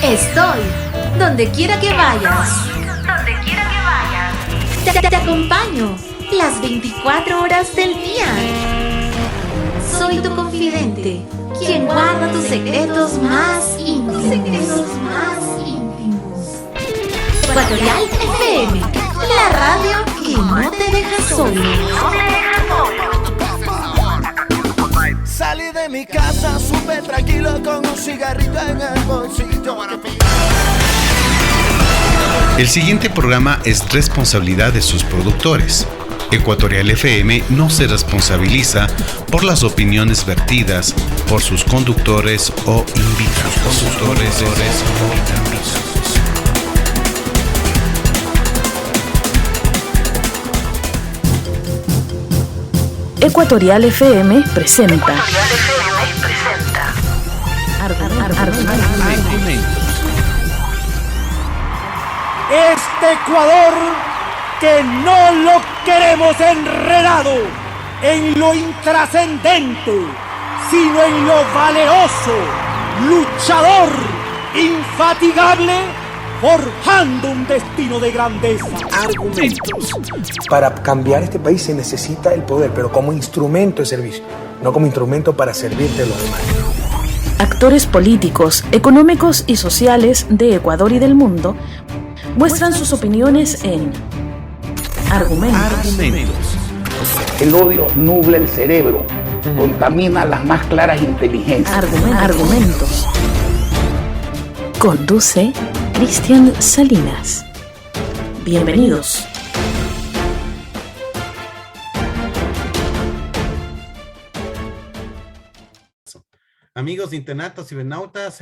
Estoy donde quiera que vayas. Te acompaño las 24 horas del día. Soy tu confidente, quien guarda tus secretos más íntimos. Ecuatorial FM, la radio que no te deja solo. Salí de mi casa súper tranquilo con un cigarrito en el bolsillo. El siguiente programa es responsabilidad de sus productores. Ecuatorial FM no se responsabiliza por las opiniones vertidas por sus conductores o invitados. Ecuatorial FM presenta. Este Ecuador que no lo queremos enredado en lo intrascendente, sino en lo valeroso, luchador, infatigable, forjando un destino de grandeza. Argumentos. Para cambiar este país se necesita el poder, pero como instrumento de servicio, no como instrumento para servirte a los demás. Actores políticos, económicos y sociales de Ecuador y del mundo muestran sus opiniones en Argumentos. El odio nubla el cerebro, contamina las más claras inteligencias. Argumentos. Conduce Cristian Salinas. Bienvenidos. Amigos internautas y cibernautas,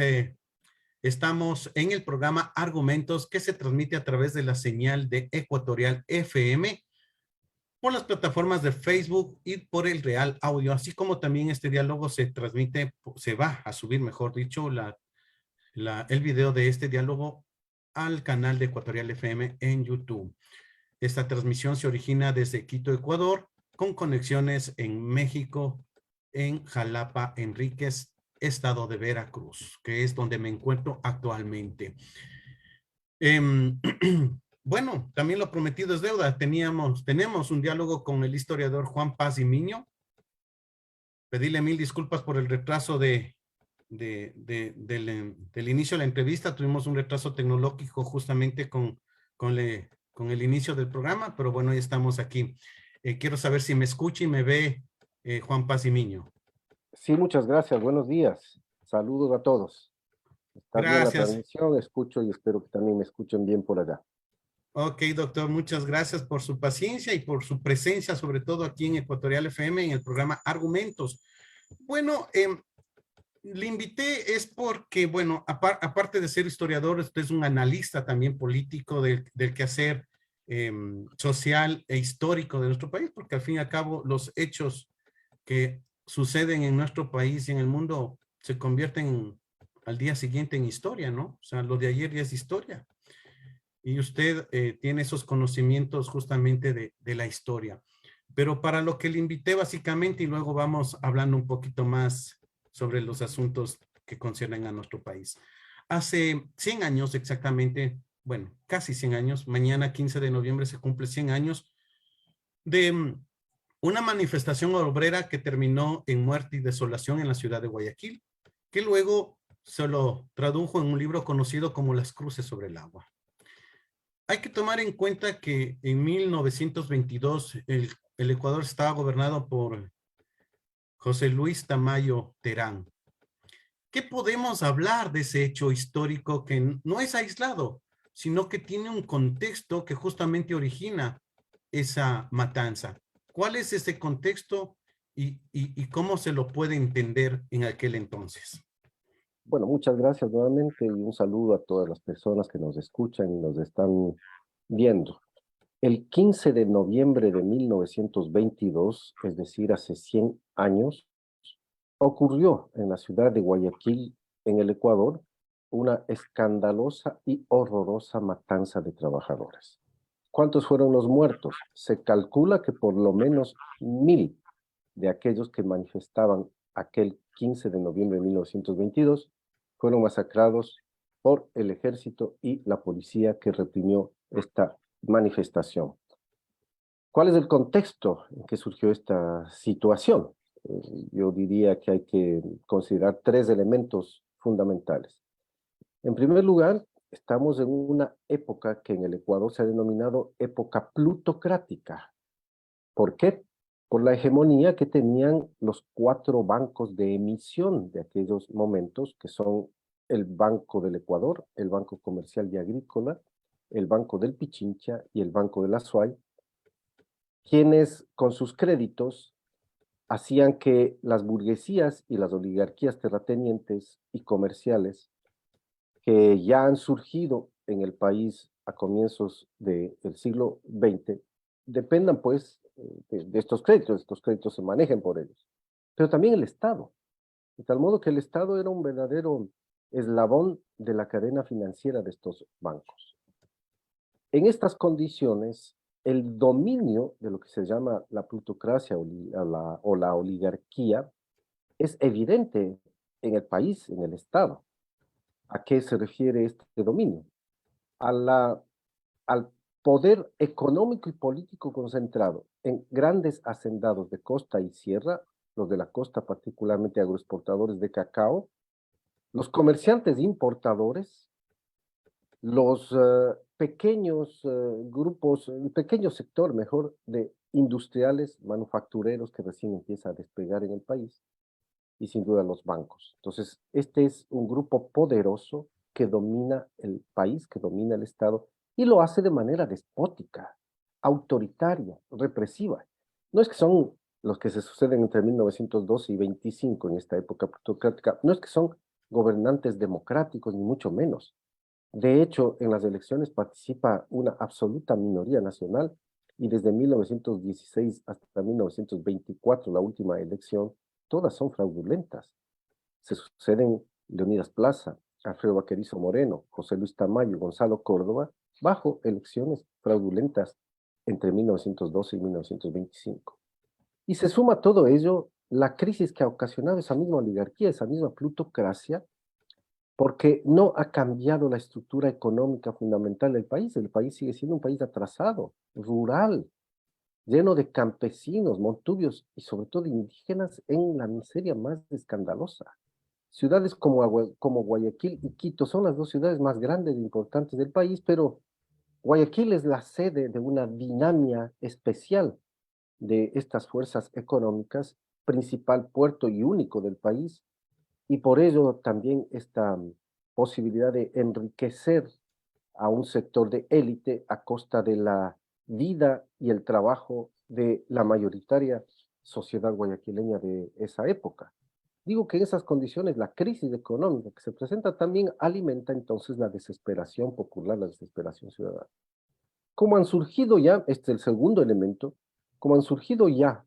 estamos en el programa Argumentos que se transmite a través de la señal de Ecuatorial FM por las plataformas de Facebook y por el Real Audio, así como también este diálogo se transmite, se va a subir, mejor dicho, el video de este diálogo al canal de Ecuatorial FM en YouTube. Esta transmisión se origina desde Quito, Ecuador, con conexiones en México, en Jalapa, Enríquez, estado de Veracruz, que es donde me encuentro actualmente. Bueno, también lo prometido es deuda. Tenemos un diálogo con el historiador Juan Paz y Miño. Pedirle mil disculpas por el retraso del inicio de la entrevista. Tuvimos un retraso tecnológico justamente con el inicio del programa, pero bueno, ya estamos aquí. Quiero saber si me escucha y me ve Juan Paz y Miño. Sí, muchas gracias. Buenos días. Saludos a todos. Está bien la transmisión, escucho y espero que también me escuchen bien por allá. Ok, doctor, muchas gracias por su paciencia y por su presencia, sobre todo aquí en Ecuatorial FM, en el programa Argumentos. Bueno, le invité es porque, bueno, aparte de ser historiador, usted es un analista también político del quehacer social e histórico de nuestro país, porque al fin y al cabo los hechos que suceden en nuestro país y en el mundo se convierten al día siguiente en historia, ¿no? O sea, lo de ayer ya es historia. Y usted tiene esos conocimientos justamente de la historia. Pero para lo que le invité básicamente, y luego vamos hablando un poquito más sobre los asuntos que conciernen a nuestro país. Hace 100 años exactamente, bueno, casi 100 años, mañana 15 de noviembre se cumple 100 años de una manifestación obrera que terminó en muerte y desolación en la ciudad de Guayaquil, que luego se lo tradujo en un libro conocido como Las Cruces sobre el Agua. Hay que tomar en cuenta que en 1922 el Ecuador estaba gobernado por José Luis Tamayo Terán. ¿Qué podemos hablar de ese hecho histórico que no es aislado, sino que tiene un contexto que justamente origina esa matanza? ¿Cuál es ese contexto y cómo se lo puede entender en aquel entonces? Bueno, muchas gracias nuevamente y un saludo a todas las personas que nos escuchan y nos están viendo. El 15 de noviembre de 1922, es decir, hace 100 años, ocurrió en la ciudad de Guayaquil, en el Ecuador, una escandalosa y horrorosa matanza de trabajadores. ¿Cuántos fueron los muertos? Se calcula que por lo menos 1000 de aquellos que manifestaban aquel 15 de noviembre de 1922 fueron masacrados por el ejército y la policía que reprimió esta manifestación. ¿Cuál es el contexto en que surgió esta situación? Yo diría que hay que considerar tres elementos fundamentales. En primer lugar, estamos en una época que en el Ecuador se ha denominado época plutocrática. ¿Por qué? Por la hegemonía que tenían los 4 bancos de emisión de aquellos momentos, que son el Banco del Ecuador, el Banco Comercial y Agrícola, el Banco del Pichincha y el Banco de la SUAY, quienes con sus créditos hacían que las burguesías y las oligarquías terratenientes y comerciales que ya han surgido en el país a comienzos del siglo XX dependan pues de estos créditos se manejen por ellos, pero también el Estado, de tal modo que el Estado era un verdadero eslabón de la cadena financiera de estos bancos. En estas condiciones, el dominio de lo que se llama la plutocracia o la oligarquía es evidente en el país, en el Estado. ¿A qué se refiere este dominio? Al poder económico y político concentrado en grandes hacendados de costa y sierra, los de la costa particularmente agroexportadores de cacao, los comerciantes importadores, los pequeños grupos, el pequeño sector, mejor, de industriales, manufactureros que recién empieza a despegar en el país, y sin duda los bancos. Entonces, este es un grupo poderoso que domina el país, que domina el Estado, y lo hace de manera despótica, autoritaria, represiva. No es que son los que se suceden entre 1912 y 25 en esta época plutocrática, no es que son gobernantes democráticos, ni mucho menos. De hecho, en las elecciones participa una absoluta minoría nacional, y desde 1916 hasta 1924, la última elección, todas son fraudulentas. Se suceden Leonidas Plaza, Alfredo Vaquerizo Moreno, José Luis Tamayo, Gonzalo Córdoba, bajo elecciones fraudulentas entre 1912 y 1925. Y se suma a todo ello la crisis que ha ocasionado esa misma oligarquía, esa misma plutocracia, porque no ha cambiado la estructura económica fundamental del país. El país sigue siendo un país atrasado, rural, lleno de campesinos, montubios y sobre todo indígenas en la miseria más escandalosa. Ciudades como Guayaquil y Quito son las 2 ciudades más grandes e importantes del país, pero Guayaquil es la sede de una dinámica especial de estas fuerzas económicas, principal puerto y único del país, y por ello también esta posibilidad de enriquecer a un sector de élite a costa de la vida y el trabajo de la mayoritaria sociedad guayaquileña de esa época. Digo que en esas condiciones la crisis económica que se presenta también alimenta entonces la desesperación popular, la desesperación ciudadana. Como han surgido ya, este es el segundo elemento, como han surgido ya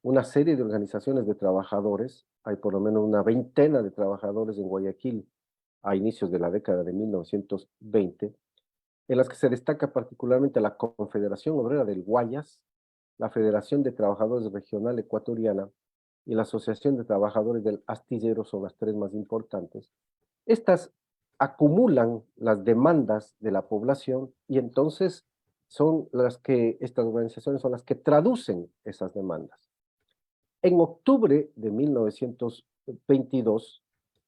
una serie de organizaciones de trabajadores, hay por lo menos una veintena de trabajadores en Guayaquil a inicios de la década de 1920, en las que se destaca particularmente la Confederación Obrera del Guayas, la Federación de Trabajadores Regional Ecuatoriana y la Asociación de Trabajadores del Astillero, son las 3 más importantes. Estas acumulan las demandas de la población y entonces estas organizaciones son las que traducen esas demandas. En octubre de 1922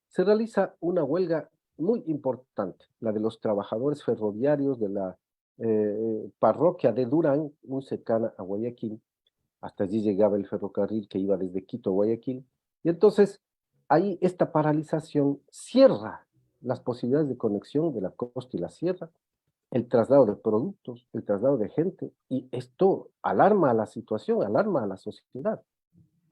se realiza una huelga muy importante, la de los trabajadores ferroviarios de la parroquia de Durán, muy cercana a Guayaquil. Hasta allí llegaba el ferrocarril que iba desde Quito a Guayaquil. Y entonces, ahí esta paralización cierra las posibilidades de conexión de la costa y la sierra, el traslado de productos, el traslado de gente, y esto alarma a la situación, alarma a la sociedad.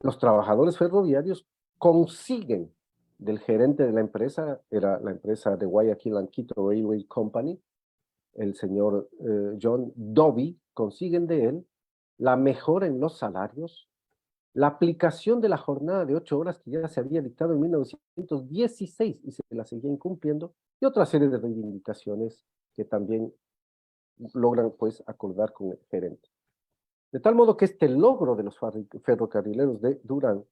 Los trabajadores ferroviarios consiguen del gerente de la empresa, era la empresa de Guayaquil and Quito Railway Company, el señor John Doby, consiguen de él la mejora en los salarios, la aplicación de la jornada de 8 horas que ya se había dictado en 1916 y se la seguía incumpliendo, y otra serie de reivindicaciones que también logran pues acordar con el gerente. De tal modo que este logro de los ferrocarrileros de Durán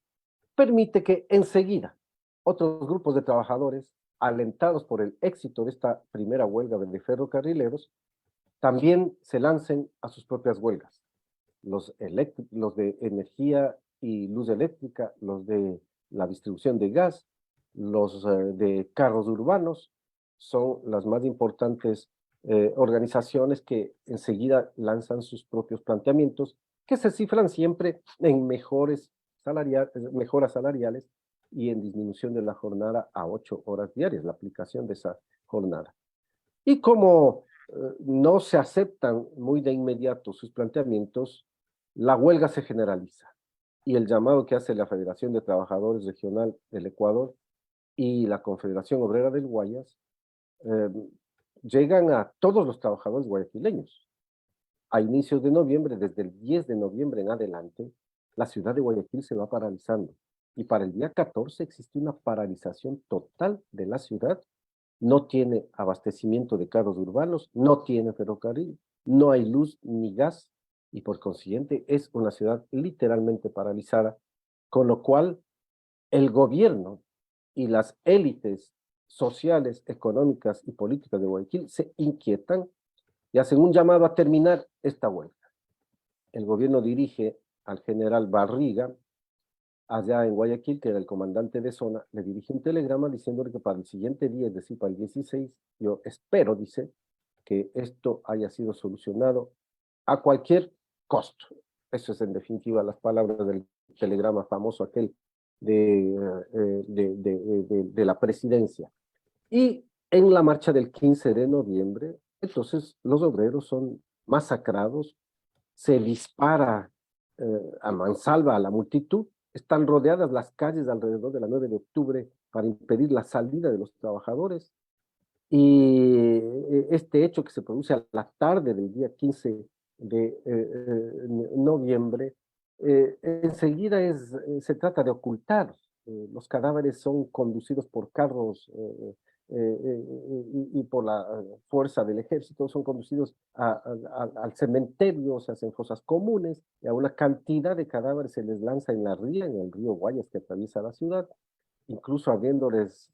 permite que enseguida otros grupos de trabajadores alentados por el éxito de esta primera huelga de ferrocarrileros, también se lancen a sus propias huelgas. Los de energía y luz eléctrica, los de la distribución de gas, los de carros urbanos, son las más importantes organizaciones que enseguida lanzan sus propios planteamientos, que se cifran siempre en mejoras salariales y en disminución de la jornada a 8 horas diarias, la aplicación de esa jornada. Y como no se aceptan muy de inmediato sus planteamientos, la huelga se generaliza. Y el llamado que hace la Federación de Trabajadores Regional del Ecuador y la Confederación Obrera del Guayas llegan a todos los trabajadores guayaquileños. A inicios de noviembre, desde el 10 de noviembre en adelante, la ciudad de Guayaquil se va paralizando. Y para el día 14 existe una paralización total de la ciudad. No tiene abastecimiento de carros urbanos, no tiene ferrocarril, no hay luz ni gas, y por consiguiente es una ciudad literalmente paralizada, con lo cual el gobierno y las élites sociales, económicas y políticas de Guayaquil se inquietan y hacen un llamado a terminar esta huelga. El gobierno dirige al general Barriga, allá en Guayaquil, que era el comandante de zona, le dirige un telegrama diciéndole que para el siguiente día, es decir, para el 16, yo espero, dice, que esto haya sido solucionado a cualquier costo. Eso es en definitiva las palabras del telegrama famoso aquel de la presidencia. Y en la marcha del 15 de noviembre, entonces los obreros son masacrados, se dispara a mansalva a la multitud, están rodeadas las calles alrededor de la 9 de octubre para impedir la salida de los trabajadores, y este hecho que se produce a la tarde del día 15 de noviembre, enseguida se trata de ocultar. Los cadáveres son conducidos por carros y por la fuerza del ejército, son conducidos al cementerio, se hacen fosas comunes, y a una cantidad de cadáveres se les lanza en la ría, en el río Guayas que atraviesa la ciudad, incluso abriéndoles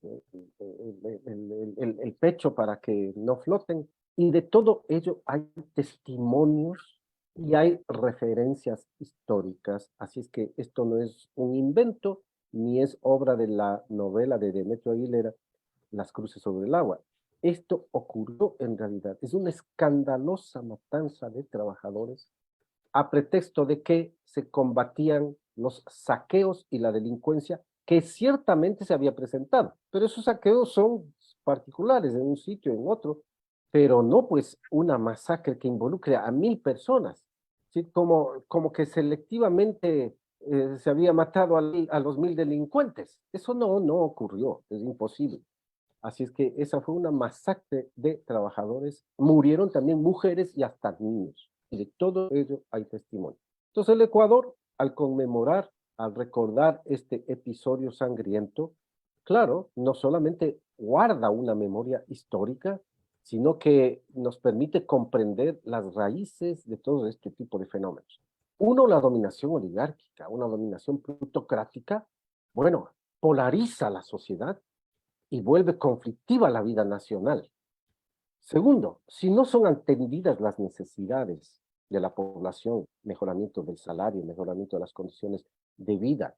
el pecho para que no floten, y de todo ello hay testimonios y hay referencias históricas, así es que esto no es un invento, ni es obra de la novela de Demetrio Aguilera, Las cruces sobre el agua. Esto ocurrió en realidad, es una escandalosa matanza de trabajadores a pretexto de que se combatían los saqueos y la delincuencia que ciertamente se había presentado, pero esos saqueos son particulares en un sitio, en otro, pero no pues una masacre que involucre a 1000 personas, ¿sí? Como que selectivamente se había matado a los 1000 delincuentes. Eso no ocurrió, es imposible. Así es que esa fue una masacre de trabajadores, murieron también mujeres y hasta niños, y de todo ello hay testimonio. Entonces el Ecuador, al conmemorar, al recordar este episodio sangriento, claro, no solamente guarda una memoria histórica, sino que nos permite comprender las raíces de todo este tipo de fenómenos. Uno, la dominación oligárquica, una dominación plutocrática, bueno, polariza la sociedad y vuelve conflictiva la vida nacional. Segundo, si no son atendidas las necesidades de la población, mejoramiento del salario, mejoramiento de las condiciones de vida,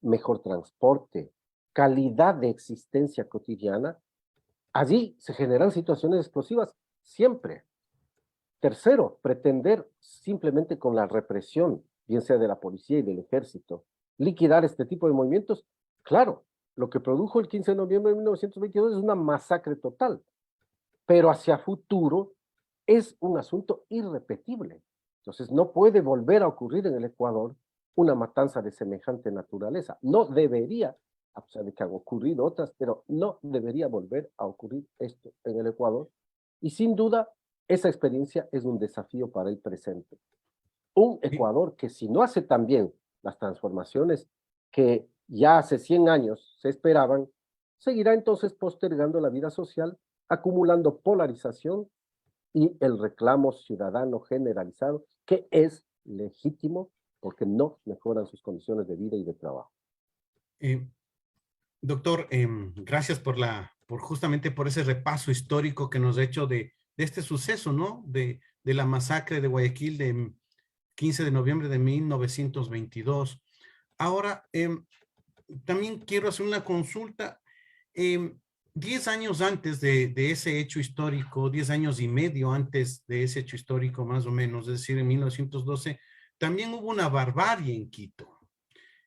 mejor transporte, calidad de existencia cotidiana, allí se generan situaciones explosivas siempre. Tercero, pretender simplemente con la represión, bien sea de la policía y del ejército, liquidar este tipo de movimientos, claro, lo que produjo el 15 de noviembre de 1922 es una masacre total, pero hacia futuro es un asunto irrepetible. Entonces no puede volver a ocurrir en el Ecuador una matanza de semejante naturaleza. No debería, a pesar de que han ocurrido otras, pero no debería volver a ocurrir esto en el Ecuador. Y sin duda, esa experiencia es un desafío para el presente. Un Ecuador que si no hace también las transformaciones que ya hace 100 años se esperaban, seguirá entonces postergando la vida social, acumulando polarización y el reclamo ciudadano generalizado, que es legítimo porque no mejoran sus condiciones de vida y de trabajo. Doctor, gracias por justamente por ese repaso histórico que nos ha hecho de este suceso, ¿no? De la masacre de Guayaquil de 15 de noviembre de 1922. Ahora, también quiero hacer una consulta. 10 años antes de ese hecho histórico, 10 años y medio antes de ese hecho histórico, más o menos, es decir, en 1912, también hubo una barbarie en Quito.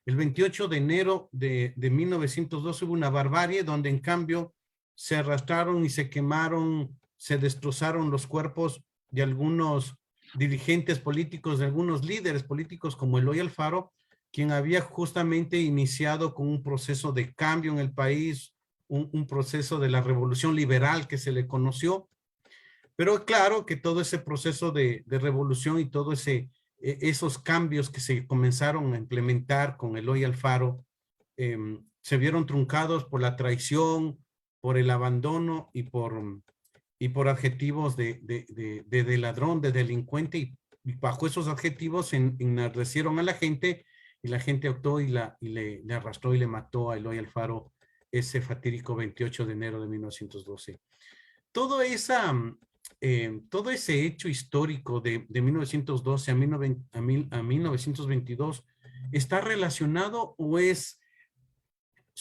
El 28 de enero de 1912 hubo una barbarie donde en cambio se arrastraron y se quemaron, se destrozaron los cuerpos de algunos dirigentes políticos, de algunos líderes políticos como Eloy Alfaro, quien había justamente iniciado con un proceso de cambio en el país, un proceso de la revolución liberal que se le conoció. Pero claro que todo ese proceso de revolución y todo esos cambios que se comenzaron a implementar con Eloy Alfaro se vieron truncados por la traición, por el abandono y por adjetivos de ladrón, de delincuente, y bajo esos adjetivos enardecieron a la gente, y la gente optó y le arrastró y le mató a Eloy Alfaro ese fatídico 28 de enero de 1912. Todo ese hecho histórico de 1912 a 1922 ¿está relacionado o es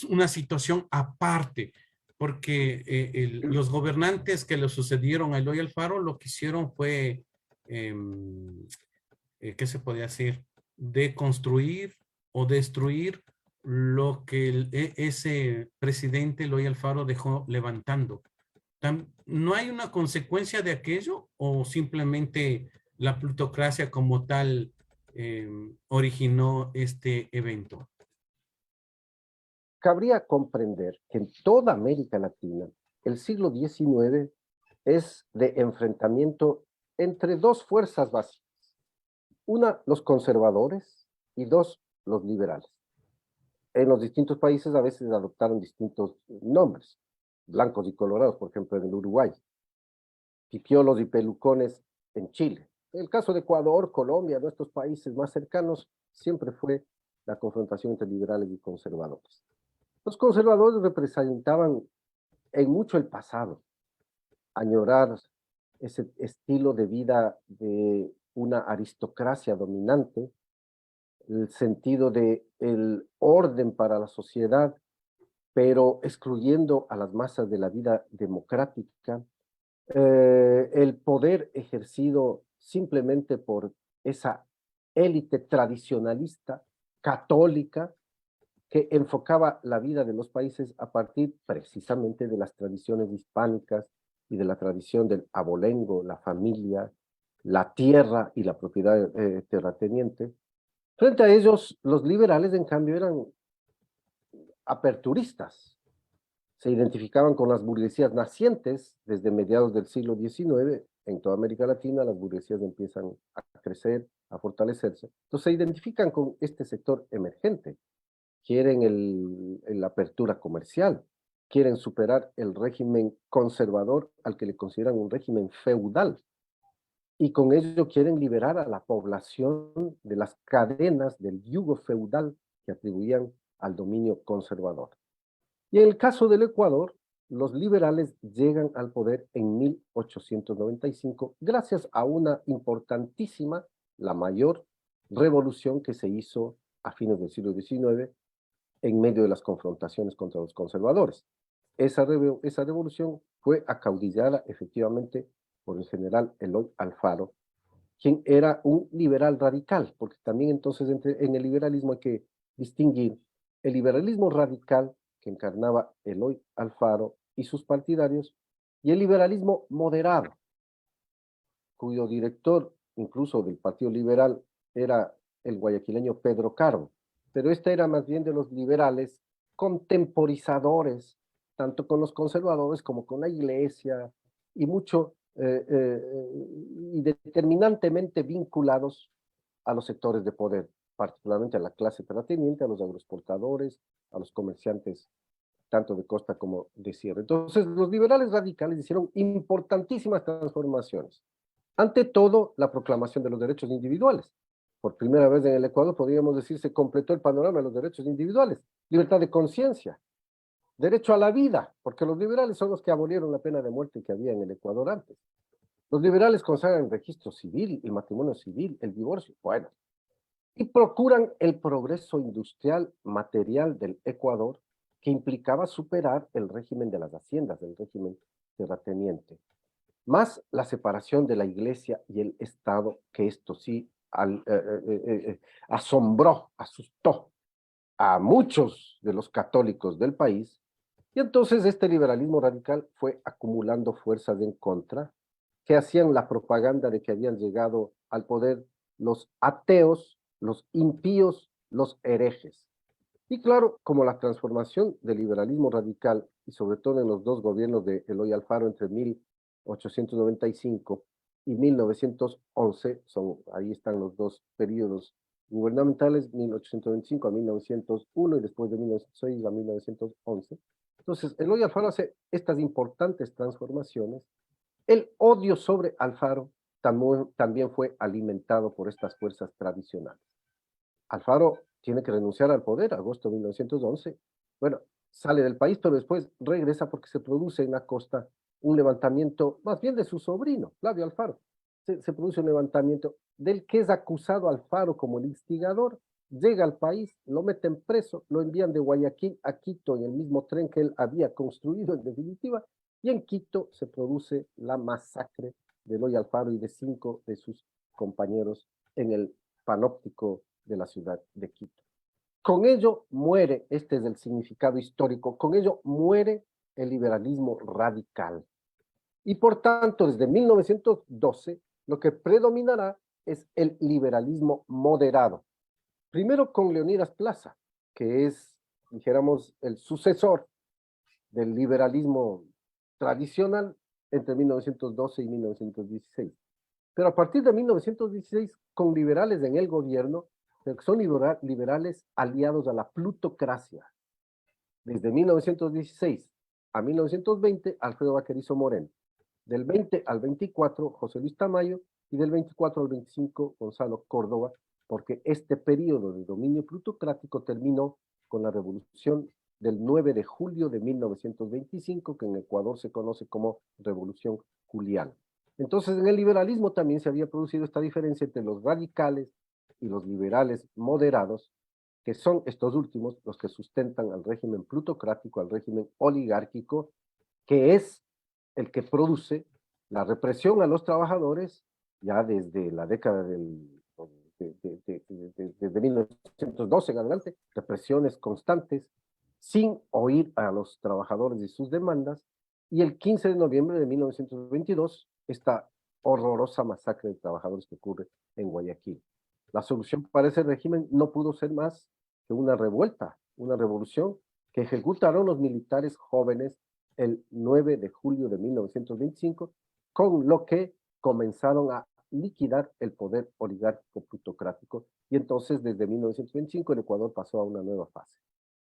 una situación aparte? Porque los gobernantes que le sucedieron a Eloy Alfaro lo que hicieron fue, ¿qué se podía decir? Deconstruir o destruir lo que ese presidente Eloy Alfaro dejó levantando. ¿No hay una consecuencia de aquello o simplemente la plutocracia como tal originó este evento? Cabría comprender que en toda América Latina el siglo XIX es de enfrentamiento entre dos fuerzas básicas. Una, los conservadores, y dos, los liberales. En los distintos países a veces adoptaron distintos nombres, blancos y colorados, por ejemplo, en el Uruguay, pipiolos y pelucones en Chile. En el caso de Ecuador, Colombia, nuestros países más cercanos, siempre fue la confrontación entre liberales y conservadores. Los conservadores representaban en mucho el pasado, añorar ese estilo de vida de una aristocracia dominante, el sentido de el orden para la sociedad, pero excluyendo a las masas de la vida democrática, el poder ejercido simplemente por esa élite tradicionalista, católica, que enfocaba la vida de los países a partir precisamente de las tradiciones hispánicas y de la tradición del abolengo, la familia, la tierra y la propiedad terrateniente. Frente a ellos, los liberales, en cambio, eran aperturistas. Se identificaban con las burguesías nacientes desde mediados del siglo XIX. En toda América Latina las burguesías empiezan a crecer, a fortalecerse. Entonces se identifican con este sector emergente. Quieren la apertura comercial, quieren superar el régimen conservador al que le consideran un régimen feudal, y con ello quieren liberar a la población de las cadenas del yugo feudal que atribuían al dominio conservador. Y en el caso del Ecuador, los liberales llegan al poder en 1895 gracias a una importantísima, la mayor revolución que se hizo a fines del siglo XIX en medio de las confrontaciones contra los conservadores. Esa revolución fue acaudillada efectivamente por el general Eloy Alfaro, quien era un liberal radical, porque también entonces en el liberalismo hay que distinguir el liberalismo radical que encarnaba Eloy Alfaro y sus partidarios, y el liberalismo moderado, cuyo director incluso del Partido Liberal era el guayaquileño Pedro Caro, pero este era más bien de los liberales contemporizadores, tanto con los conservadores como con la iglesia, y mucho y determinantemente vinculados a los sectores de poder, particularmente a la clase terrateniente, a los agroexportadores, a los comerciantes, tanto de costa como de sierra. Entonces, los liberales radicales hicieron importantísimas transformaciones. Ante todo, la proclamación de los derechos individuales. Por primera vez en el Ecuador, podríamos decir, se completó el panorama de los derechos individuales. Libertad de conciencia, derecho a la vida, porque los liberales son los que abolieron la pena de muerte que había en el Ecuador antes. Los liberales consagran el registro civil, el matrimonio civil, el divorcio, bueno, y procuran el progreso industrial material del Ecuador, que implicaba superar el régimen de las haciendas, el régimen terrateniente, más la separación de la iglesia y el Estado, que esto sí asombró, asustó a muchos de los católicos del país, y entonces este liberalismo radical fue acumulando fuerzas en contra, que hacían la propaganda de que habían llegado al poder los ateos, los impíos, los herejes. Y claro, como la transformación del liberalismo radical, y sobre todo en los dos gobiernos de Eloy Alfaro entre 1895 y 1911, ahí están los dos periodos gubernamentales, 1825 a 1901 y después de 1906 a 1911. Entonces, Eloy Alfaro hace estas importantes transformaciones. El odio sobre Alfaro también fue alimentado por estas fuerzas tradicionales. Alfaro tiene que renunciar al poder, agosto de 1911. Bueno, sale del país, pero después regresa porque se produce en la costa un levantamiento, más bien de su sobrino, Flavio Alfaro. Se produce un levantamiento del que es acusado Alfaro como el instigador. Llega al país, lo meten preso, lo envían de Guayaquil a Quito en el mismo tren que él había construido en definitiva, y en Quito se produce la masacre de Eloy Alfaro y de 5 de sus compañeros en el panóptico de la ciudad de Quito. Con ello muere, este es el significado histórico, con ello muere el liberalismo radical. Y por tanto, desde 1912, lo que predominará es el liberalismo moderado. Primero con Leonidas Plaza, que es, dijéramos, el sucesor del liberalismo tradicional entre 1912 y 1916. Pero a partir de 1916, con liberales en el gobierno, pero que son liberales aliados a la plutocracia. Desde 1916 a 1920, Alfredo Vaquerizo Moreno. Del 20 al 24, José Luis Tamayo, y del 24 al 25, Gonzalo Córdoba, porque este periodo de dominio plutocrático terminó con la revolución del 9 de julio de 1925, que en Ecuador se conoce como Revolución Juliana. Entonces, en el liberalismo también se había producido esta diferencia entre los radicales y los liberales moderados, que son estos últimos los que sustentan al régimen plutocrático, al régimen oligárquico, que es el que produce la represión a los trabajadores ya desde la década de 1912 en adelante, represiones constantes, sin oír a los trabajadores y sus demandas, y el 15 de noviembre de 1922, esta horrorosa masacre de trabajadores que ocurre en Guayaquil. La solución para ese régimen no pudo ser más que una revuelta, una revolución que ejecutaron los militares jóvenes el 9 de julio de 1925, con lo que comenzaron a liquidar el poder oligárquico plutocrático, y entonces desde 1925 el Ecuador pasó a una nueva fase.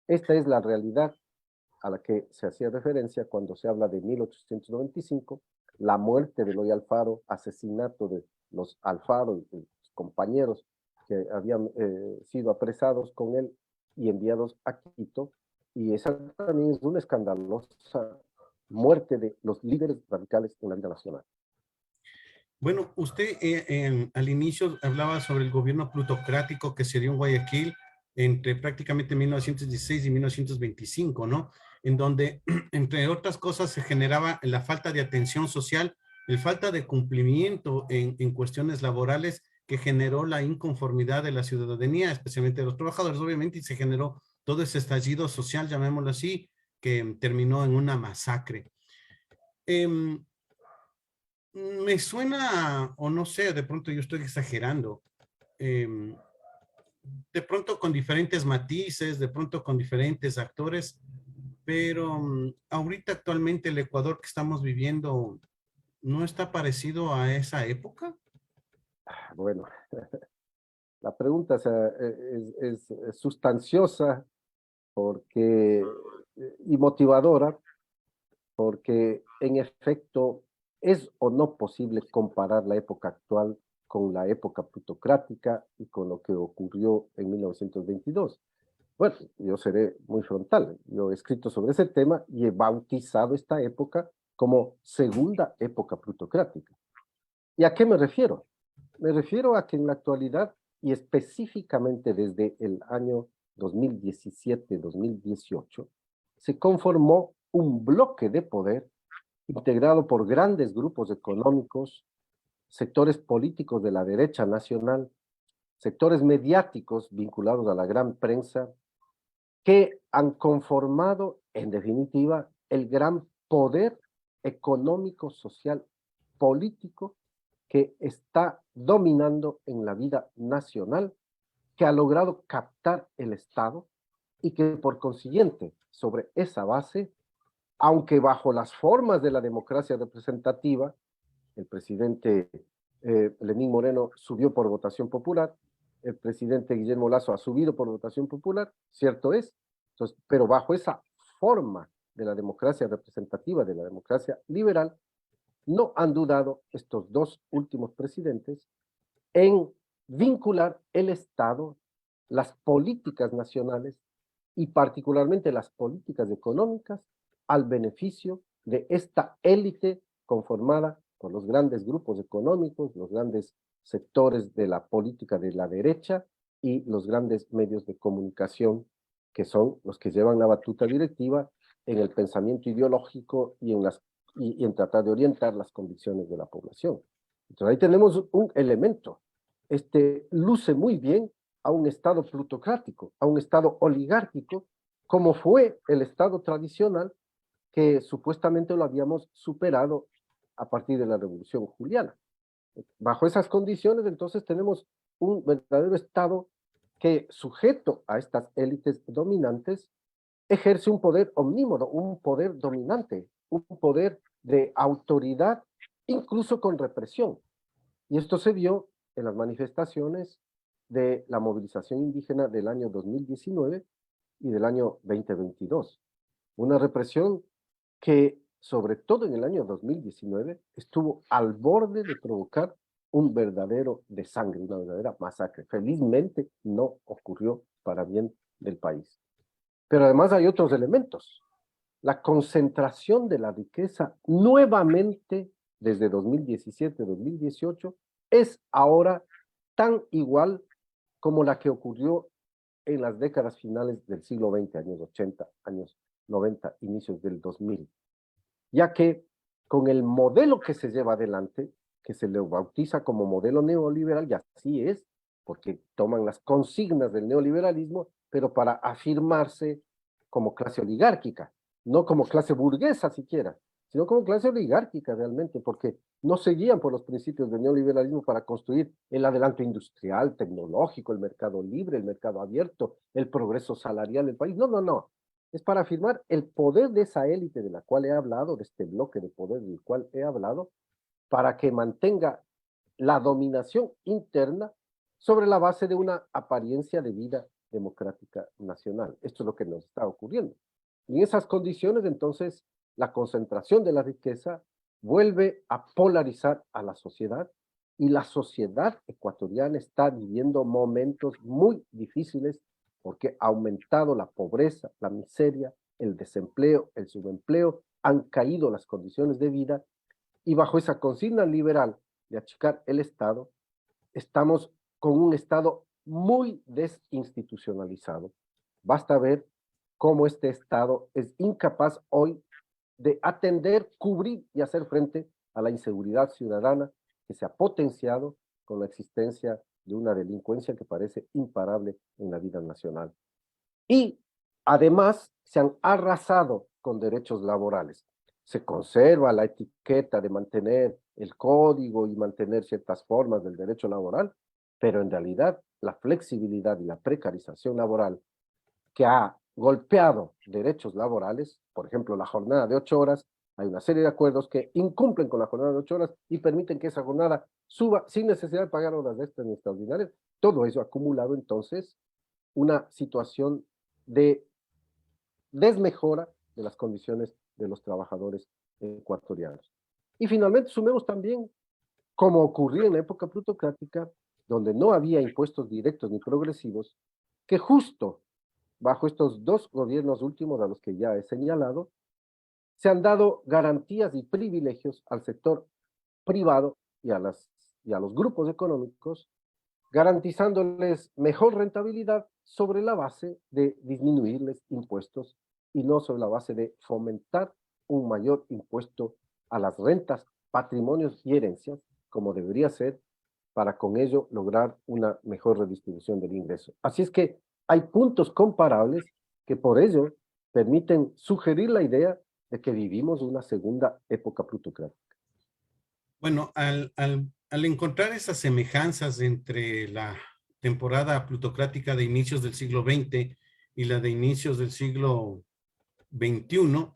Esta es la realidad a la que se hacía referencia cuando se habla de 1895, la muerte de Eloy Alfaro, asesinato de los Alfaro y de sus compañeros que habían sido apresados con él y enviados a Quito, y esa también es una escandalosa muerte de los líderes radicales en la vida nacional. Bueno, usted al inicio hablaba sobre el gobierno plutocrático que se dio en Guayaquil entre prácticamente 1916 y 1925, ¿no? En donde, entre otras cosas, se generaba la falta de atención social, la falta de cumplimiento en cuestiones laborales que generó la inconformidad de la ciudadanía, especialmente de los trabajadores, obviamente, y se generó todo ese estallido social, llamémoslo así, que terminó en una masacre. Me suena, o no sé, de pronto yo estoy exagerando, de pronto con diferentes matices, de pronto con diferentes actores, pero ahorita actualmente el Ecuador que estamos viviendo no está parecido a esa época. Bueno, la pregunta es sustanciosa porque, y motivadora, porque en efecto es o no posible comparar la época actual con la época plutocrática y con lo que ocurrió en 1922. Bueno, yo seré muy frontal. Yo he escrito sobre ese tema y he bautizado esta época como segunda época plutocrática. ¿Y a qué me refiero? Me refiero a que en la actualidad, y específicamente desde el año 2017-2018, se conformó un bloque de poder integrado por grandes grupos económicos, sectores políticos de la derecha nacional, sectores mediáticos vinculados a la gran prensa, que han conformado, en definitiva, el gran poder económico, social, político que está dominando en la vida nacional, que ha logrado captar el Estado y que por consiguiente, sobre esa base, aunque bajo las formas de la democracia representativa, el presidente Lenín Moreno subió por votación popular, el presidente Guillermo Lasso ha subido por votación popular, cierto es, entonces, pero bajo esa forma de la democracia representativa, de la democracia liberal, no han dudado estos dos últimos presidentes en vincular el Estado, las políticas nacionales y particularmente las políticas económicas al beneficio de esta élite conformada por los grandes grupos económicos, los grandes sectores de la política de la derecha y los grandes medios de comunicación que son los que llevan la batuta directiva en el pensamiento ideológico y en tratar de orientar las convicciones de la población. Entonces ahí tenemos un elemento. Luce muy bien a un Estado plutocrático, a un Estado oligárquico, como fue el Estado tradicional que supuestamente lo habíamos superado a partir de la Revolución Juliana. Bajo esas condiciones, entonces, tenemos un verdadero Estado que, sujeto a estas élites dominantes, ejerce un poder omnímodo, un poder dominante, un poder de autoridad, incluso con represión. Y esto se vio en las manifestaciones de la movilización indígena del año 2019 y del año 2022. Una represión que, sobre todo en el año 2019, estuvo al borde de provocar un verdadero desangre, una verdadera masacre. Felizmente no ocurrió para bien del país. Pero además hay otros elementos. La concentración de la riqueza nuevamente desde 2017-2018 es ahora tan igual como la que ocurrió en las décadas finales del siglo XX, años 80, años 90, inicios del 2000. Ya que con el modelo que se lleva adelante, que se le bautiza como modelo neoliberal, y así es, porque toman las consignas del neoliberalismo, pero para afirmarse como clase oligárquica, no como clase burguesa siquiera, sino como clase oligárquica realmente, porque no se guían por los principios del neoliberalismo para construir el adelanto industrial, tecnológico, el mercado libre, el mercado abierto, el progreso salarial del país. No, no, no. Es para afirmar el poder de esa élite de la cual he hablado, de este bloque de poder del cual he hablado, para que mantenga la dominación interna sobre la base de una apariencia de vida democrática nacional. Esto es lo que nos está ocurriendo. Y en esas condiciones, entonces, la concentración de la riqueza vuelve a polarizar a la sociedad, y la sociedad ecuatoriana está viviendo momentos muy difíciles porque ha aumentado la pobreza, la miseria, el desempleo, el subempleo, han caído las condiciones de vida, y bajo esa consigna liberal de achicar el Estado, estamos con un Estado muy desinstitucionalizado. Basta ver cómo este Estado es incapaz hoy de atender, cubrir y hacer frente a la inseguridad ciudadana que se ha potenciado con la existencia de una delincuencia que parece imparable en la vida nacional. Y además se han arrasado con derechos laborales. Se conserva la etiqueta de mantener el código y mantener ciertas formas del derecho laboral, pero en realidad la flexibilidad y la precarización laboral que ha golpeado derechos laborales, por ejemplo, la jornada de 8 horas, hay una serie de acuerdos que incumplen con la jornada de 8 horas y permiten que esa jornada suba sin necesidad de pagar horas extras ni extraordinarias. Todo eso ha acumulado entonces una situación de desmejora de las condiciones de los trabajadores ecuatorianos. Y finalmente sumemos también, como ocurría en la época plutocrática, donde no había impuestos directos ni progresivos, que justo bajo estos dos gobiernos últimos a los que ya he señalado, se han dado garantías y privilegios al sector privado y a los grupos económicos, garantizándoles mejor rentabilidad sobre la base de disminuirles impuestos y no sobre la base de fomentar un mayor impuesto a las rentas, patrimonios y herencias, como debería ser, para con ello lograr una mejor redistribución del ingreso. Así es que hay puntos comparables que por ello permiten sugerir la idea de que vivimos una segunda época plutocrática. Bueno, al encontrar esas semejanzas entre la temporada plutocrática de inicios del siglo XX y la de inicios del siglo XXI,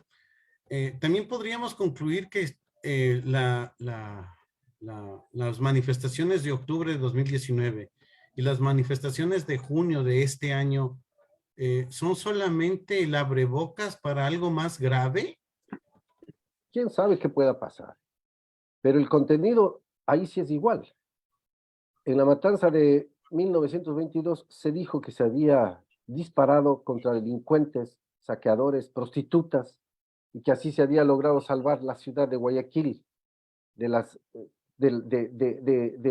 también podríamos concluir que las manifestaciones de octubre de 2019 y las manifestaciones de junio de este año son solamente el abrebocas para algo más grave. ¿Quién sabe qué pueda pasar? Pero el contenido ahí sí es igual. En la matanza de 1922 se dijo que se había disparado contra delincuentes, saqueadores, prostitutas, y que así se había logrado salvar la ciudad de Guayaquil de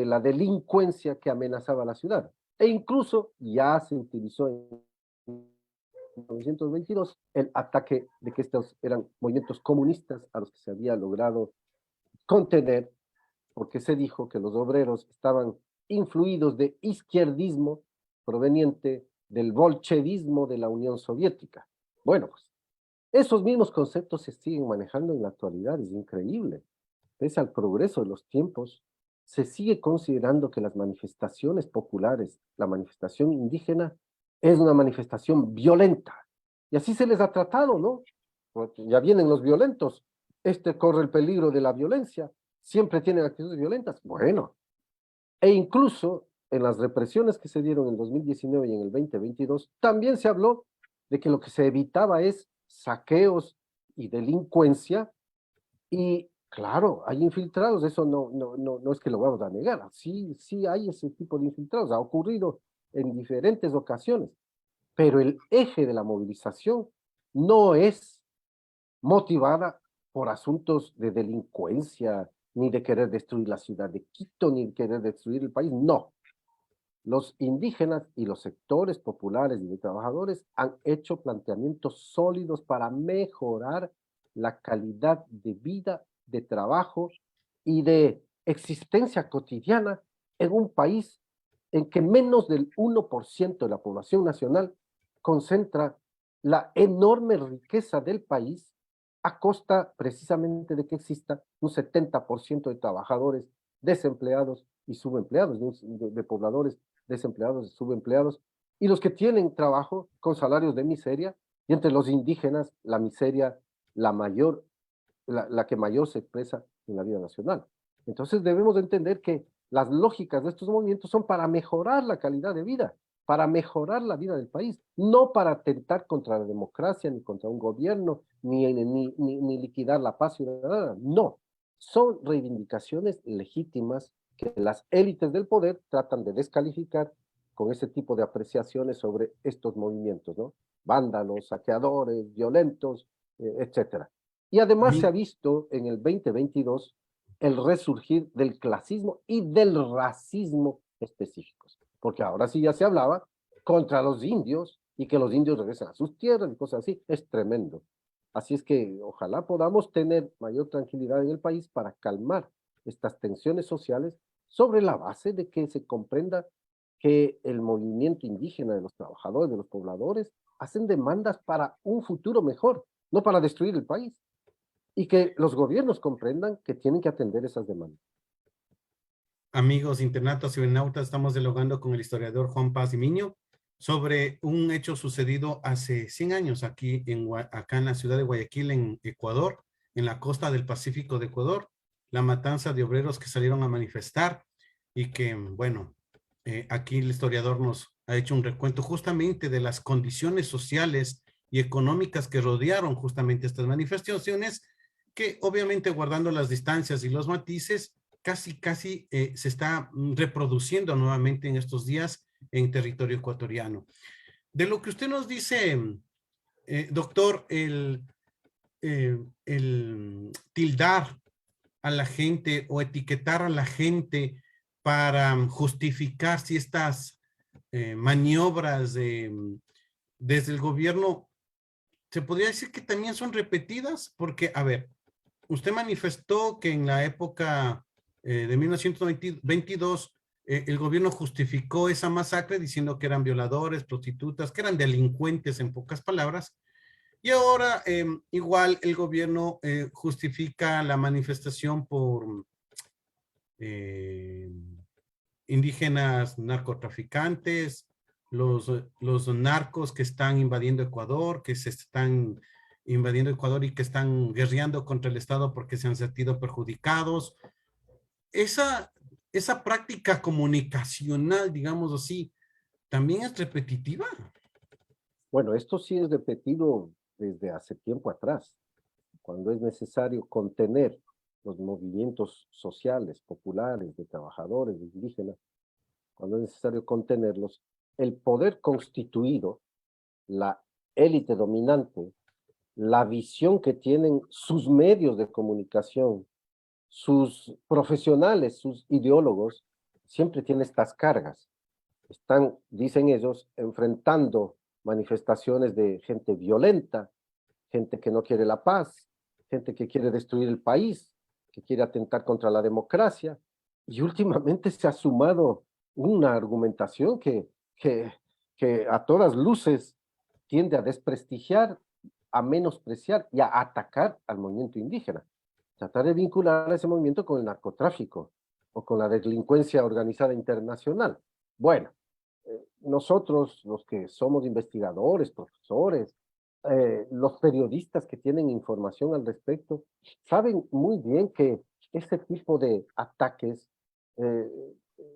la delincuencia que amenazaba la ciudad. E incluso ya se utilizó en 1922 el ataque de que estos eran movimientos comunistas a los que se había logrado contener, porque se dijo que los obreros estaban influidos de izquierdismo proveniente del bolchevismo de la Unión Soviética. Bueno, pues esos mismos conceptos se siguen manejando en la actualidad, es increíble. Pese al progreso de los tiempos, se sigue considerando que las manifestaciones populares, la manifestación indígena, es una manifestación violenta. Y así se les ha tratado, ¿no? Porque ya vienen los violentos, corre el peligro de la violencia, siempre tienen actitudes violentas. Bueno, e incluso en las represiones que se dieron en 2019 y en el 2022, también se habló de que lo que se evitaba es saqueos y delincuencia, y claro, hay infiltrados, eso no es que lo vamos a negar, sí hay ese tipo de infiltrados, ha ocurrido en diferentes ocasiones, pero el eje de la movilización no es motivada por asuntos de delincuencia, ni de querer destruir la ciudad de Quito, ni de querer destruir el país, no. Los indígenas y los sectores populares y de trabajadores han hecho planteamientos sólidos para mejorar la calidad de vida, de trabajo y de existencia cotidiana en un país en que menos del 1% de la población nacional concentra la enorme riqueza del país a costa precisamente de que exista un 70% de trabajadores desempleados y subempleados, de pobladores desempleados y subempleados, y los que tienen trabajo con salarios de miseria, y entre los indígenas la miseria, la que mayor se expresa en la vida nacional. Entonces debemos entender que las lógicas de estos movimientos son para mejorar la calidad de vida, para mejorar la vida del país, no para atentar contra la democracia, ni contra un gobierno, ni liquidar la paz ciudadana, no. Son reivindicaciones legítimas que las élites del poder tratan de descalificar con ese tipo de apreciaciones sobre estos movimientos, ¿no? Vándalos, saqueadores, violentos, etcétera. Y además se ha visto en el 2022 el resurgir del clasismo y del racismo específicos, porque ahora sí ya se hablaba contra los indios y que los indios regresen a sus tierras y cosas así, es tremendo. Así es que ojalá podamos tener mayor tranquilidad en el país para calmar estas tensiones sociales sobre la base de que se comprenda que el movimiento indígena de los trabajadores, de los pobladores, hacen demandas para un futuro mejor, no para destruir el país, y que los gobiernos comprendan que tienen que atender esas demandas. Amigos internautas y cibernautas, estamos dialogando con el historiador Juan Paz y Miño sobre un hecho sucedido hace 100 años aquí acá en la ciudad de Guayaquil, en Ecuador, en la costa del Pacífico de Ecuador, la matanza de obreros que salieron a manifestar y que, bueno, aquí el historiador nos ha hecho un recuento justamente de las condiciones sociales y económicas que rodearon justamente estas manifestaciones, que obviamente guardando las distancias y los matices, casi se está reproduciendo nuevamente en estos días en territorio ecuatoriano. de lo que usted nos dice, doctor, el tildar a la gente o etiquetar a la gente para justificar si estas maniobras desde el gobierno, se podría decir que también son repetidas, porque, a ver, usted manifestó que en la época de 1922 el gobierno justificó esa masacre diciendo que eran violadores, prostitutas, que eran delincuentes en pocas palabras, y ahora igual el gobierno justifica la manifestación por indígenas narcotraficantes, los narcos que están invadiendo Ecuador, que se están invadiendo Ecuador y que están guerreando contra el Estado porque se han sentido perjudicados. Esa práctica comunicacional, digamos así, también es repetitiva. Bueno, esto sí es repetido desde hace tiempo atrás, cuando es necesario contener los movimientos sociales, populares, de trabajadores, de indígenas, cuando es necesario contenerlos, el poder constituido, la élite dominante, la visión que tienen sus medios de comunicación, sus profesionales, sus ideólogos, siempre tiene estas cargas. Están, dicen ellos, enfrentando manifestaciones de gente violenta, gente que no quiere la paz, gente que quiere destruir el país, que quiere atentar contra la democracia, y últimamente se ha sumado una argumentación que a todas luces tiende a desprestigiar, a menospreciar y a atacar al movimiento indígena. Tratar de vincular a ese movimiento con el narcotráfico o con la delincuencia organizada internacional. Bueno, nosotros, los que somos investigadores, profesores, los periodistas que tienen información al respecto, saben muy bien que ese tipo de ataques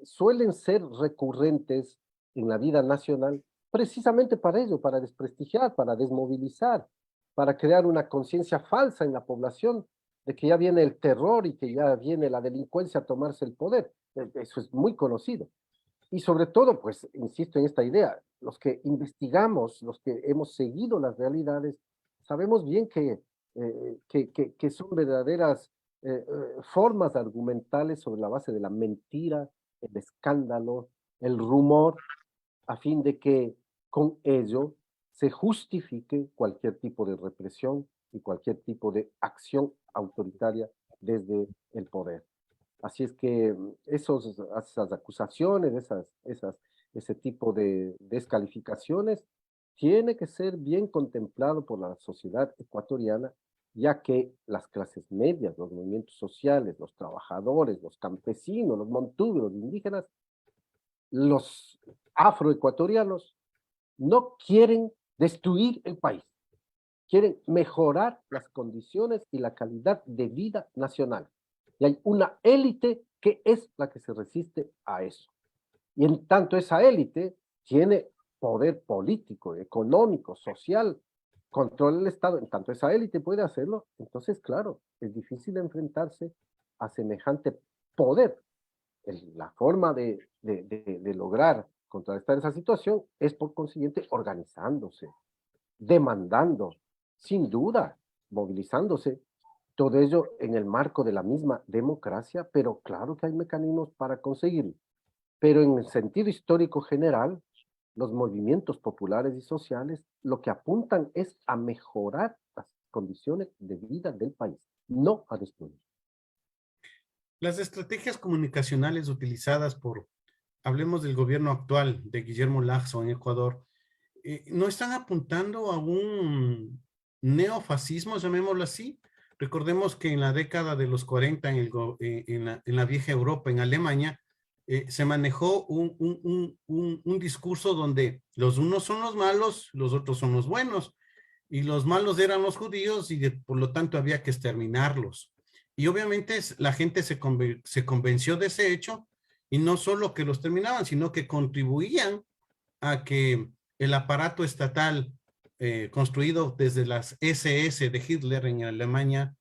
suelen ser recurrentes en la vida nacional, precisamente para ello, para desprestigiar, para desmovilizar, para crear una conciencia falsa en la población de que ya viene el terror y que ya viene la delincuencia a tomarse el poder. Eso es muy conocido. Y sobre todo, pues, insisto en esta idea, los que investigamos, los que hemos seguido las realidades, sabemos bien que son verdaderas formas argumentales sobre la base de la mentira, el escándalo, el rumor, a fin de que con ello se justifique cualquier tipo de represión y cualquier tipo de acción autoritaria desde el poder. Así es que esas acusaciones, ese tipo de descalificaciones, tiene que ser bien contemplado por la sociedad ecuatoriana, ya que las clases medias, los movimientos sociales, los trabajadores, los campesinos, los montubios, los indígenas, los afroecuatorianos, no quieren destruir el país, quieren mejorar las condiciones y la calidad de vida nacional. Y hay una élite que es la que se resiste a eso. Y en tanto esa élite tiene poder político, económico, social, controla el Estado, en tanto esa élite puede hacerlo, entonces, claro, es difícil enfrentarse a semejante poder. La forma de lograr contrarrestar esa situación es, por consiguiente, organizándose, demandando, sin duda, movilizándose, todo ello en el marco de la misma democracia, pero claro que hay mecanismos para conseguirlo. Pero en el sentido histórico general, los movimientos populares y sociales lo que apuntan es a mejorar las condiciones de vida del país, no a destruir. Las estrategias comunicacionales utilizadas por, hablemos del gobierno actual de Guillermo Lasso en Ecuador, ¿no están apuntando a un neofascismo, llamémoslo así? Recordemos que en la década de los 40 en la vieja Europa, en Alemania, se manejó un discurso donde los unos son los malos, los otros son los buenos, y los malos eran los judíos y por lo tanto había que exterminarlos. Y obviamente la gente se convenció de ese hecho, y no solo que los terminaban, sino que contribuían a que el aparato estatal construido desde las SS de Hitler en Alemania,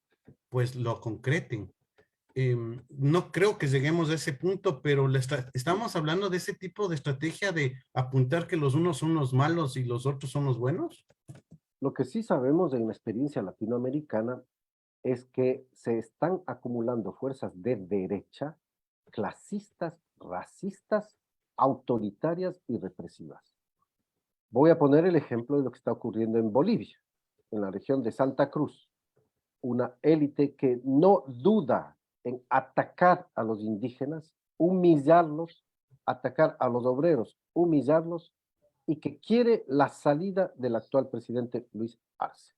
pues lo concreten. no creo que lleguemos a ese punto, pero estamos hablando de ese tipo de estrategia de apuntar que los unos son los malos y los otros son los buenos. Lo que sí sabemos en la experiencia latinoamericana es que se están acumulando fuerzas de derecha, clasistas, racistas, autoritarias y represivas. Voy a poner el ejemplo de lo que está ocurriendo en Bolivia, en la región de Santa Cruz. Una élite que no duda en atacar a los indígenas, humillarlos, atacar a los obreros, humillarlos, y que quiere la salida del actual presidente Luis Arce.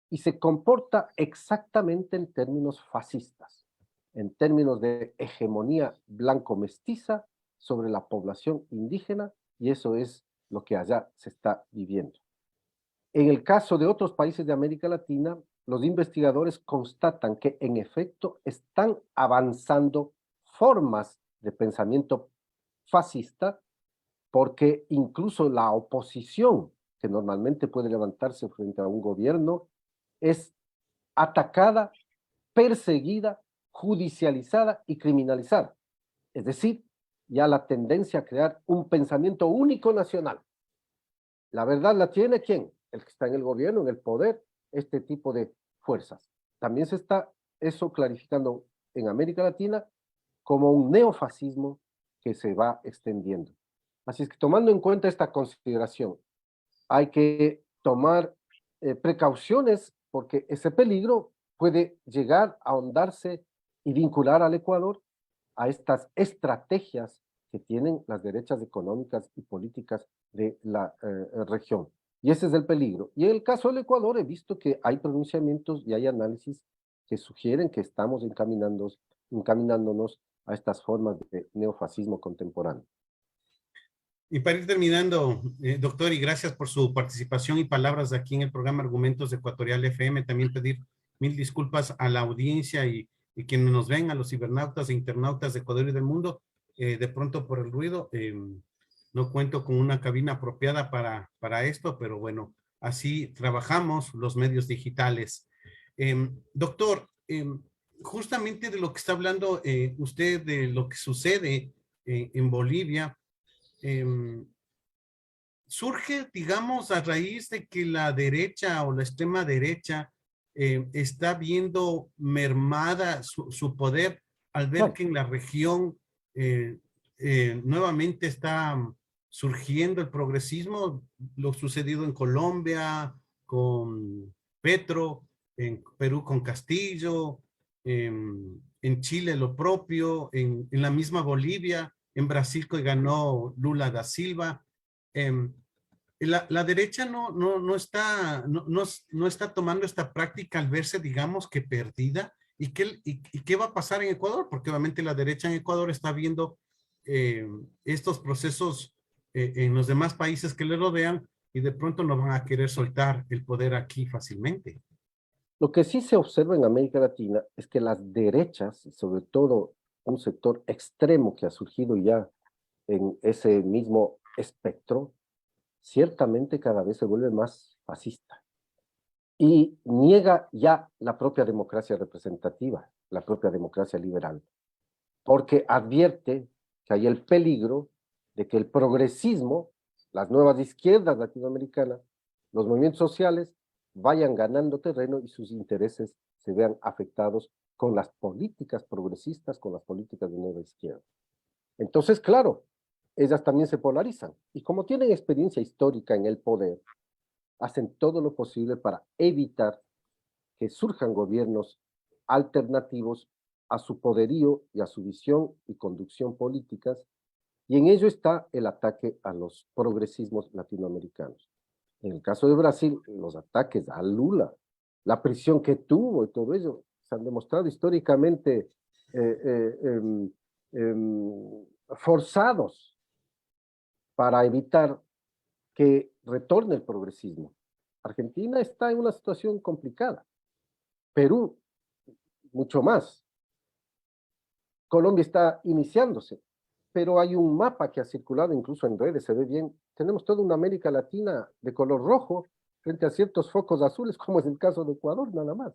Y se comporta exactamente en términos fascistas, en términos de hegemonía blanco-mestiza sobre la población indígena, y eso es lo que allá se está viviendo. En el caso de otros países de América Latina, los investigadores constatan que en efecto están avanzando formas de pensamiento fascista, porque incluso la oposición, que normalmente puede levantarse frente a un gobierno, es atacada, perseguida, judicializada y criminalizada. Es decir, ya la tendencia a crear un pensamiento único nacional. La verdad la tiene ¿quién? El que está en el gobierno, en el poder, este tipo de fuerzas. También se está eso clarificando en América Latina como un neofascismo que se va extendiendo. Así es que tomando en cuenta esta consideración, hay que tomar precauciones porque ese peligro puede llegar a ahondarse y vincular al Ecuador a estas estrategias que tienen las derechas económicas y políticas de la región. Y ese es el peligro. Y en el caso del Ecuador he visto que hay pronunciamientos y hay análisis que sugieren que estamos encaminándonos a estas formas de neofascismo contemporáneo. Y para ir terminando, doctor, y gracias por su participación y palabras aquí en el programa Argumentos de Ecuatorial FM, también pedir mil disculpas a la audiencia y quienes nos ven, a los cibernautas e internautas de Ecuador y del mundo, de pronto por el ruido, no cuento con una cabina apropiada para esto, pero bueno, así trabajamos los medios digitales. Doctor, justamente de lo que está hablando usted, de lo que sucede en Bolivia, surge, digamos, a raíz de que la derecha o la extrema derecha está viendo mermada su poder al ver que en la región nuevamente está surgiendo el progresismo, lo sucedido en Colombia con Petro, en Perú con Castillo, en Chile lo propio, en la misma Bolivia, en Brasil que ganó Lula da Silva. La derecha no está tomando esta práctica al verse, digamos, que perdida. ¿Y qué va a pasar en Ecuador? Porque obviamente la derecha en Ecuador está viendo estos procesos en los demás países que le rodean y de pronto no van a querer soltar el poder aquí fácilmente. Lo que sí se observa en América Latina es que las derechas, y sobre todo un sector extremo que ha surgido ya en ese mismo espectro, ciertamente cada vez se vuelve más fascista y niega ya la propia democracia representativa, la propia democracia liberal, porque advierte que hay el peligro de que el progresismo, las nuevas izquierdas latinoamericanas, los movimientos sociales vayan ganando terreno y sus intereses se vean afectados con las políticas progresistas, con las políticas de nueva izquierda. Entonces, claro, ellas también se polarizan y como tienen experiencia histórica en el poder, hacen todo lo posible para evitar que surjan gobiernos alternativos a su poderío y a su visión y conducción políticas, y en ello está el ataque a los progresismos latinoamericanos. En el caso de Brasil, los ataques a Lula, la prisión que tuvo y todo ello, se han demostrado históricamente forzados para evitar que retorne el progresismo. Argentina está en una situación complicada. Perú, mucho más. Colombia está iniciándose, pero hay un mapa que ha circulado incluso en redes, se ve bien. Tenemos toda una América Latina de color rojo frente a ciertos focos azules, como es el caso de Ecuador, nada más.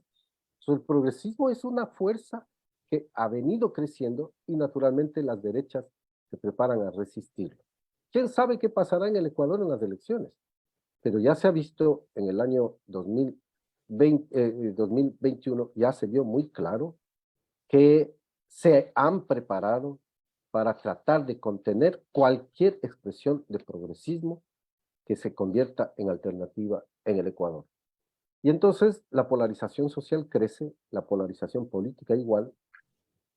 El progresismo es una fuerza que ha venido creciendo y naturalmente las derechas se preparan a resistirlo. ¿Quién sabe qué pasará en el Ecuador en las elecciones? Pero ya se ha visto en el año 2021, ya se vio muy claro que se han preparado para tratar de contener cualquier expresión de progresismo que se convierta en alternativa en el Ecuador. Y entonces la polarización social crece, la polarización política igual,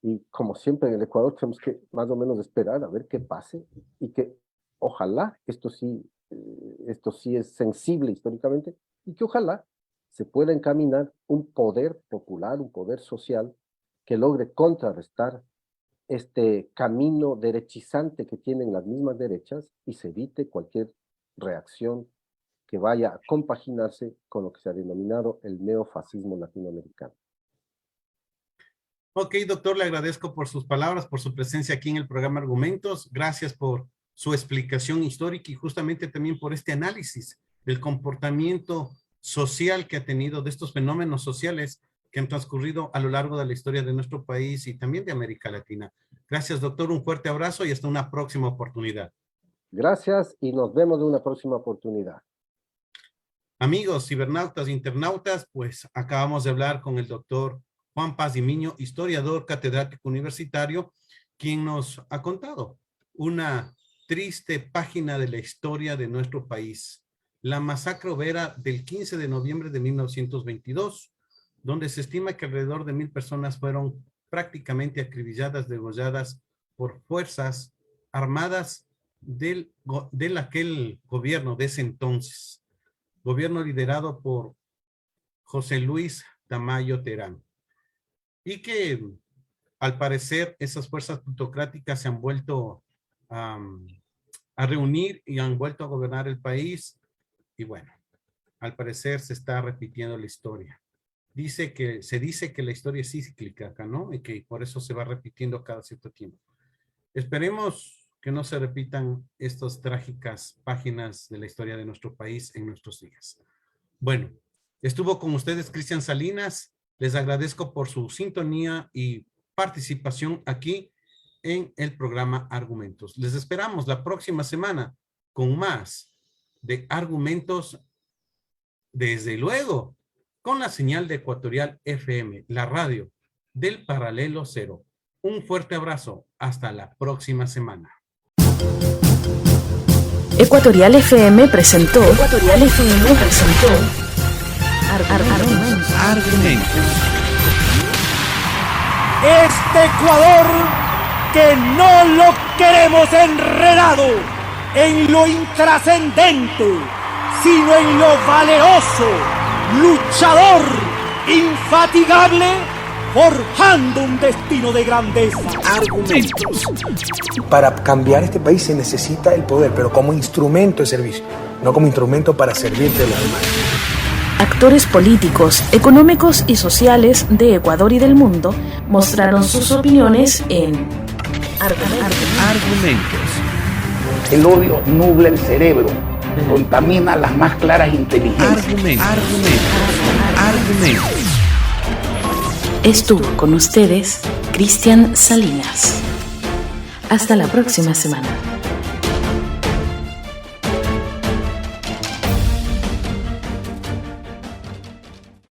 y como siempre en el Ecuador tenemos que más o menos esperar a ver qué pase, y que ojalá, esto sí es sensible históricamente, y que ojalá se pueda encaminar un poder popular, un poder social, que logre contrarrestar este camino derechizante que tienen las mismas derechas y se evite cualquier reacción que vaya a compaginarse con lo que se ha denominado el neofascismo latinoamericano. Ok, doctor, le agradezco por sus palabras, por su presencia aquí en el programa Argumentos. Gracias por su explicación histórica y justamente también por este análisis del comportamiento social que ha tenido, de estos fenómenos sociales que han transcurrido a lo largo de la historia de nuestro país y también de América Latina. Gracias, doctor, un fuerte abrazo y hasta una próxima oportunidad. Gracias y nos vemos en una próxima oportunidad. Amigos, cibernautas, internautas, pues acabamos de hablar con el doctor Juan Pazimiño, historiador, catedrático universitario, quien nos ha contado una triste página de la historia de nuestro país. La masacre obrera del 15 de noviembre de 1922, donde se estima que alrededor de 1,000 personas fueron prácticamente acribilladas, degolladas por fuerzas armadas del aquel gobierno de ese entonces. Gobierno liderado por José Luis Tamayo Terán. Y que al parecer esas fuerzas plutocráticas se han vuelto a reunir y han vuelto a gobernar el país. Y bueno, al parecer se está repitiendo la historia. Se dice que la historia es cíclica acá, ¿no? Y que por eso se va repitiendo cada cierto tiempo. Esperemos que no se repitan estas trágicas páginas de la historia de nuestro país en nuestros días. Bueno, estuvo con ustedes Cristian Salinas. Les agradezco por su sintonía y participación aquí en el programa Argumentos. Les esperamos la próxima semana con más de Argumentos, desde luego, con la señal de Ecuatorial FM, la radio del Paralelo Cero. Un fuerte abrazo. Hasta la próxima semana. Ecuatorial FM presentó. Argumentos. Este Ecuador que no lo queremos enredado en lo intrascendente, sino en lo valeroso, luchador, infatigable, forjando un destino de grandeza. Argumentos. Para cambiar este país se necesita el poder, pero como instrumento de servicio, no como instrumento para servirte a los demás. Actores políticos, económicos y sociales de Ecuador y del mundo mostraron sus opiniones en Argumentos. El odio nubla el cerebro, contamina las más claras inteligencias. Argumentos. Estuvo con ustedes Cristian Salinas. Hasta la próxima semana.